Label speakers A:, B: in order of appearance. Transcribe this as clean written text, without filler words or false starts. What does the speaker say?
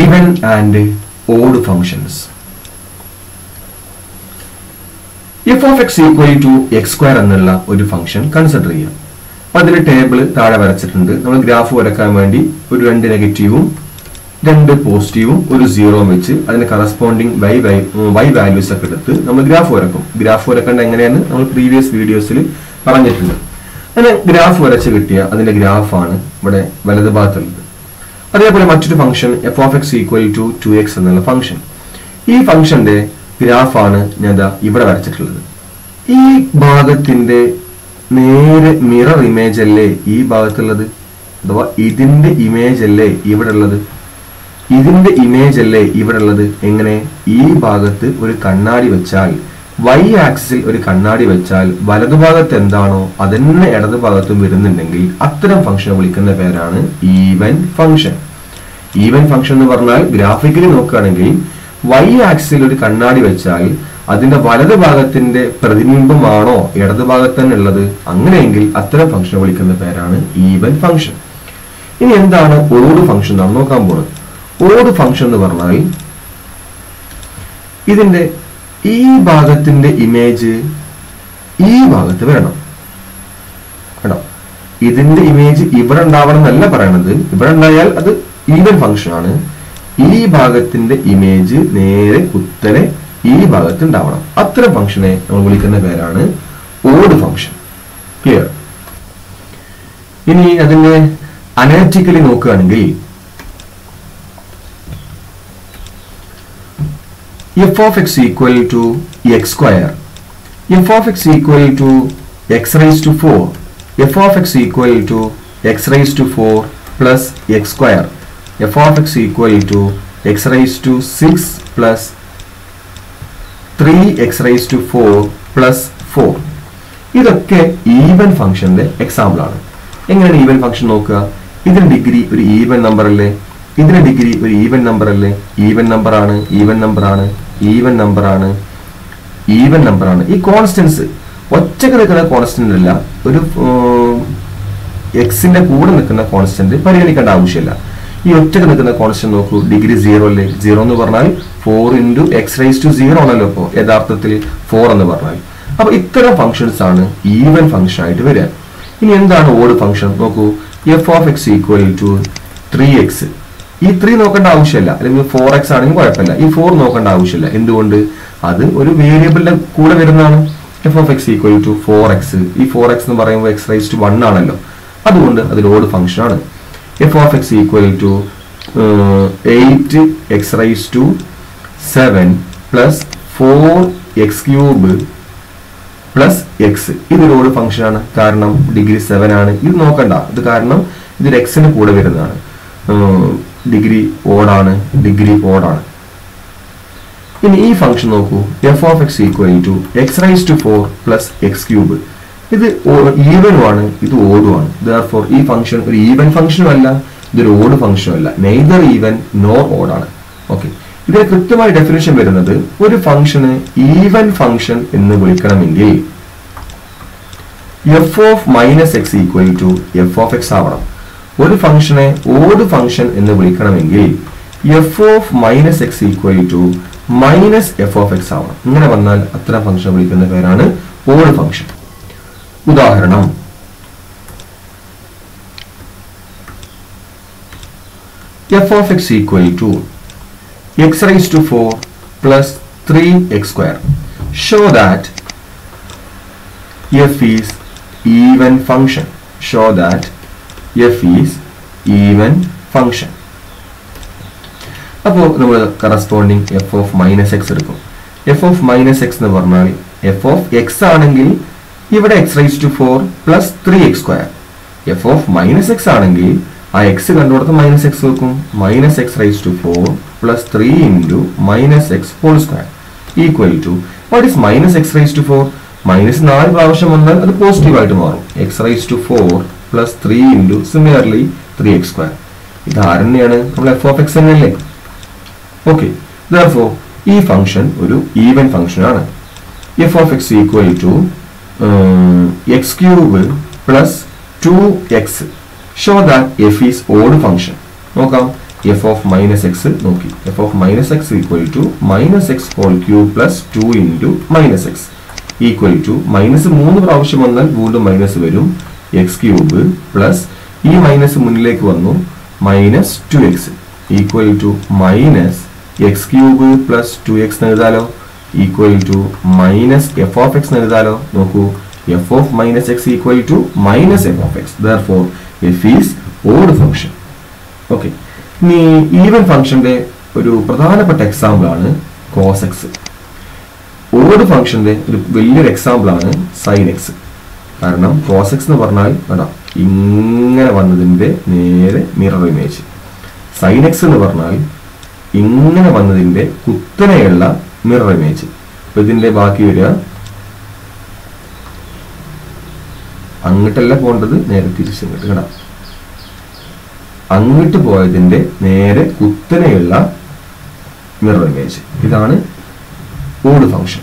A: even and odd functions. f of x equal to x square എന്നുള്ള ഒരു function consider ചെയ്യാം. അപ്പോൾ അതിൽ ടേബിൾ താഴെ വരച്ചിട്ടുണ്ട്. നമ്മൾ ഗ്രാഫ് വരക്കാൻ വേണ്ടി ഒരു 2 നെഗറ്റീവും 2 പോസിറ്റീവും ഒരു 0 വെച്ച് അതിന് കറസ്പോണ്ടിങ് y വാല്യൂസ് ഒക്കെ എടുത്ത് നമ്മൾ ഗ്രാഫ് വരക്കും. ഗ്രാഫ് വരക്കേണ്ട എങ്ങനെയാണ് നമ്മൾ പ്രീവിയസ് വീഡിയോസിൽ പറഞ്ഞിട്ടുണ്ട്. അങ്ങനെ ഗ്രാഫ് വരച്ച് കിട്ടിയ അതിന്റെ ഗ്രാഫാണ് ഇവിടെ വലത് ഭാഗത്തുള്ളത്. അതേപോലെ മറ്റൊരു function f of x equal to 2x എന്നുള്ള ഫംഗ്ഷൻ. ഈ ഫംഗ്ഷന്റെ ഗ്രാഫാണ് ഞാൻ ഇവിടെ വരച്ചിട്ടുള്ളത്. ഈ ഭാഗത്തിന്റെ നേരെ മിറർ ഇമേജ് അല്ലേ ഈ ഭാഗത്തുള്ളത്, അഥവാ ഇതിന്റെ ഇമേജ് അല്ലേ ഇവിടെ ഉള്ളത്, ഇതിന്റെ ഇമേജ് അല്ലേ ഇവിടെ ഉള്ളത്. എങ്ങനെ? ഈ ഭാഗത്ത് ഒരു കണ്ണാടി വെച്ചാൽ, y ആക്സിസിൽ ഒരു കണ്ണാടി വെച്ചാൽ വലതുഭാഗത്ത് എന്താണോ അതന്നെ ഇടതുഭാഗത്തും വരുന്നുണ്ടെങ്കിൽ അത്തരം ഫംഗ്ഷനെ വിളിക്കുന്ന പേരാണ് ഈവൻ ഫംഗ്ഷൻ. ഈവൻ ഫംഗ്ഷൻ എന്ന് പറഞ്ഞാൽ ഗ്രാഫിക്കലി നോക്കുകയാണെങ്കിൽ y ആക്സിസിൽ ഒരു കണ്ണാടി വെച്ചാൽ അതിന്റെ വലതുഭാഗത്തിന്റെ പ്രതിബിംബമാണോ ഇടതുഭാഗത്ത് തന്നെ ഉള്ളത്, അങ്ങനെയെങ്കിൽ അത്തരം ഫംഗ്ഷനെ വിളിക്കുന്ന പേരാണ് ഈവൻ ഫംഗ്ഷൻ. ഇനി എന്താണ് ഓഡ് ഫംഗ്ഷൻ എന്നാണ് നോക്കാൻ പോകുന്നത്. ഓഡ് ഫംഗ്ഷൻ എന്ന് പറഞ്ഞാൽ ഇതിന്റെ ഈ ഭാഗത്തിന്റെ ഇമേജ് ഈ ഭാഗത്ത് വരണം കേട്ടോ. ഇതിന്റെ ഇമേജ് ഇവിടെ ഉണ്ടാവണം എന്നല്ല പറയണത്. ഇവിടെ ഉണ്ടായാൽ അത് ഈവൻ ഫംഗ്ഷൻ ആണ്. ഈ ഭാഗത്തിന്റെ ഇമേജ് നേരെ കുത്തനെ ഈ ഭാഗത്ത് ഉണ്ടാവണം. അത്തരം ഫംഗ്ഷനെ നമ്മൾ വിളിക്കുന്ന പേരാണ് ഓഡ് ഫംഗ്ഷൻ. ക്ലിയർ? ഇനി അതിന്റെ അനലിറ്റിക്കലി നോക്കുകയാണെങ്കിൽ f of x equal to x square, f of x equal to x raised to 4, f of x equal to x raised to 4 plus x square, f of x equal to x raised to 6 plus 3x raised to 4 plus 4. ഇതൊക്കെ even ഫംഗ്ഷന്റെ example ആണ്. എങ്ങനെയാണ് even function നോക്കുക? ഇതിന് degree ഒരു even number അല്ലേ, ഇതിന് degree ഒരു ഈവൻ നമ്പർ അല്ലേ. ഈവൻ നമ്പർ ആണ്, ഈവൻ നമ്പർ ആണ്, ഈവൻ നമ്പർ ആണ്, ഈവൻ നമ്പർ ആണ്. ഈ കോൺസ്റ്റൻസ് ഒറ്റക്ക് നിൽക്കുന്ന കോൺസ്റ്റന്റ് അല്ല, ഒരു എക്സിന്റെ കൂടെ നിൽക്കുന്ന കോൺസ്റ്റന്റ് പരിഗണിക്കേണ്ട ആവശ്യമില്ല. ഈ ഒറ്റക്ക് നിൽക്കുന്ന കോൺസ്റ്റന്റ് നോക്കൂ, ഡിഗ്രി 0 അല്ലേ. 0 എന്ന് പറഞ്ഞാൽ 4 into x raised to 0 ആണല്ലോ. ഇപ്പോൾ യഥാർത്ഥത്തിൽ 4 എന്ന് പറഞ്ഞാൽ. അപ്പൊ ഇത്തരം ഫംഗ്ഷൻസ് ആണ് ഈവൻ ഫംഗ്ഷൻ ആയിട്ട് വരിക. ഇനി എന്താണ് ഓഡ് ഫംഗ്ഷൻ നോക്കൂ. f of x equal to 3x. ഈ 3 നോക്കേണ്ട ആവശ്യമില്ല, അല്ലെങ്കിൽ 4x ആണെങ്കിൽ കുഴപ്പമില്ല. ഈ 4 നോക്കേണ്ട ആവശ്യമില്ല. എന്തുകൊണ്ട്? അത് ഒരു വേരിയബിളിന്റെ കൂടെ വരുന്നതാണ്. f of x equal to 4x. ഈ 4x എന്ന് പറയുമ്പോൾ x raised to 1 ആണല്ലോ. അതുകൊണ്ട് അതിൽ ഓഡ് ഫംഗ്ഷൻ ആണ്. f of x equal to 8x raised to 7 plus 4x cube plus x. ഇതൊരു ഓഡ് ഫംഗ്ഷൻ ആണ്. കാരണം ഡിഗ്രി 7 ആണ്. ഇത് നോക്കണ്ട, ഇത് കാരണം ഇതൊരു എക്സിന് കൂടെ വരുന്നതാണ്. ഡിഗ്രി ഓഡാണ്, ഡിഗ്രി ഓഡാണ്. ഇനി ഈ ഫംഗ്ഷൻ നോക്കൂ. f of x equal to x raised to 4 plus x cube. ഇത് ഈവനും ആണ്, ഇത് ഓഡും ആണ്. Therefore ഈ ഫംഗ്ഷൻ ഒരു ഈവൻ ഫംഗ്ഷനും അല്ല, ഇതൊരു ഓഡ് ഫംഗ്ഷനും അല്ല. നെയ്തർ ഈവൻ നോർ ഓഡ് ആണ്. ഓക്കെ, ഇതിന് കൃത്യമായ ഡെഫിനിഷൻ വരുന്നത് ഒരു ഫംഗ്ഷന് ഈവൻ ഫംഗ്ഷൻ എന്ന് വിളിക്കണമെങ്കിൽ f of minus x equal to f of x ആവണം. ഒരു ഫംഗ്ഷനെ ഓഡ് ഫംഗ്ഷൻ എന്ന് വിളിക്കണമെങ്കിൽ f of minus x equal to minus f of x ആവണം. ഇങ്ങനെ വന്നാൽ അത്തരം ഫംഗ്ഷൻ വിളിക്കുന്ന പേരാണ് ഓഡ് ഫംഗ്ഷൻ. ഉദാഹരണം, f of x equal to x raised to 4 plus 3x square. Show that f is even function. Show that f is even function. അപ്പോൾ നമ്മൾ corresponding f of minus x എടുക്കും. f of minus x എന്ന് പറഞ്ഞാൽ f of x ആണെങ്കിൽ ഇവിടെ x raised to 4 plus 3x square. f of minus x ആണെങ്കിൽ ആ x കണ്ടുകൊടുത്ത് മൈനസ് എക്സ് വെക്കും. Minus x raise to 4 plus 3 into minus X whole square equal to what is minus x raise to 4? Minus 4 പ്രാവശ്യം വന്നാൽ അത് പോസിറ്റീവായിട്ട് മാറും. X raise to 4 plus 3 into similarly 3x square. ഇത് ആരെന്നെയാണ്? നമ്മൾ f of x തന്നെയല്ലേ. ഓക്കെ, therefore ഈ ഫംഗ്ഷൻ ഒരു ഈവൻ ഫംഗ്ഷൻ ആണ്. f of x equal to x cube plus 2x. Show that f is odd function. നോക്കാം, F of minus X നോക്കി. F of minus X equal to minus X whole cube plus 2 into minus X equal to minus 3 പ്രാവശ്യം വന്നാൽ വീണ്ടും minus വരും. X cube plus ഈ minus മുന്നിലേക്ക് വന്നു minus 2x equal to minus X cube plus 2x എഴുതാലോ equal to minus F of X എഴുതാലോ. നോക്കൂ, F of minus X equal to minus F of X. Therefore F is odd function. Okay, ഇനി even ഫംഗ്ഷന്റെ ഒരു പ്രധാനപ്പെട്ട example ആണ് cos X. Odd ഫംഗ്ഷന്റെ ഒരു വലിയൊരു എക്സാമ്പിൾ ആണ് സൈൻ എക്സ്. കാരണം കോസ് എക്സ് എന്ന് പറഞ്ഞാൽ ഇങ്ങനെ വന്നതിന്റെ നേരെ മിറർ ഇമേജ്. സൈൻ എക്സ് എന്ന് പറഞ്ഞാൽ ഇങ്ങനെ വന്നതിന്റെ കുത്തനെയുള്ള മിറർ ഇമേജ്. അപ്പൊ ഇതിന്റെ ബാക്കി വരിക അങ്ങോട്ടല്ല പോകേണ്ടത്, നേരെ തിരിച്ചിങ്ങോട്ട് കേടാം. അങ്ങോട്ട് പോയതിന്റെ നേരെ കുത്തനെയുള്ള മിറർ ഇമേജ്. ഇതാണ് ഓഡ് ഫംഗ്ഷൻ.